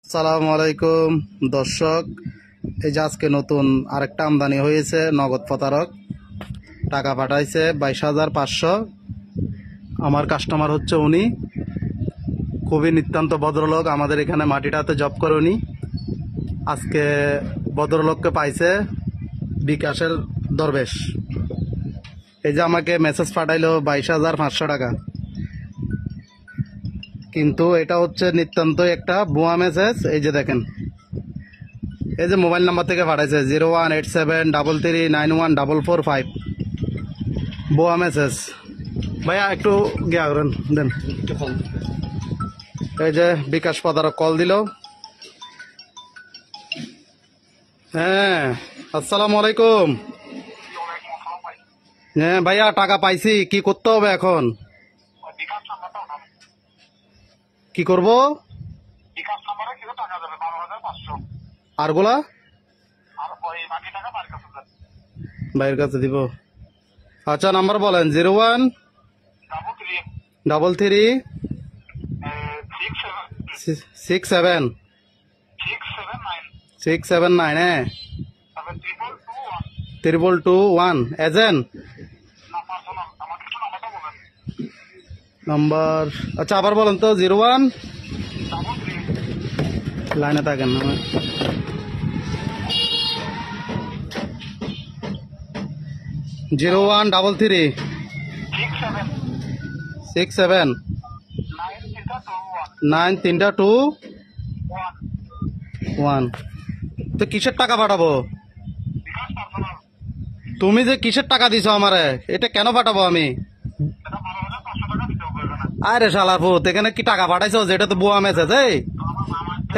আসসালামু আলাইকুম দর্শক, এই যে আজকে নতুন আরেকটা আমদানি হয়েছে। নগদ প্রতারক টাকা পাঠাইছে 22,500। আমার কাস্টমার হচ্ছে উনি, খুবই নিতান্ত ভদ্রলোক। আমাদের এখানে মাটিটাতে জব করে উনি। আজকে ভদ্রলোককে পাইছে বিকাশের দরবেশ। এই যে আমাকে মেসেজ পাঠাইলো 22,500 টাকা, কিন্তু এটা হচ্ছে নিতান্ত একটা ভুয়া মেসেজ। এই যে দেখেন, এই যে মোবাইল নাম্বার থেকে পাঠাইছে 018733914445। ভুয়া মেসেজ। ভাইয়া একটু গিয়া করেন দেন। এই যে বিকাশ প্রতারক কল দিল। হ্যাঁ, আসসালামু আলাইকুম। হ্যাঁ ভাইয়া, টাকা পাইছি, কি করতে হবে এখন? কি করব? আরগুলা ভাইয়ের কাছে দিব। আচ্ছা, নাম্বার বলেন। 0133676679। হ্যাঁ, 2221 এজেন্ট নাম্বার। আচ্ছা, আবার বলেন তো। 01 লাইনে থাকেন না। 0133679321। তো কিসের টাকা পাঠাবো? তুমি যে কিসের টাকা দিছো আমারে, এটা কেন পাঠাবো আমি? আরে শালার ফুত, এখানে কি টাকা পাঠাইছো? যেটা তো বুয়া মেসেজ।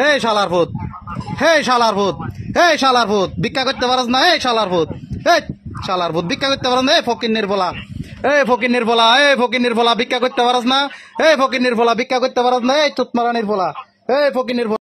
এই শালার ফুত, হে শালার ফুত, হে শালার ফুত, ভিক্ষা করতে পারস না? এই শালার ফুত, এই শালার ফুত, ভিক্ষা করতে পারস না? এই ফকির নির্বলা, এই ফকির নির্বলা, এই ফকির নির্বলা, ভিক্ষা করতে পারস না? এই ফকির নির্বলা, ভিক্ষা করতে পারস না? এই চুতমারা নির্বলা, এই ফকির নির্বলা।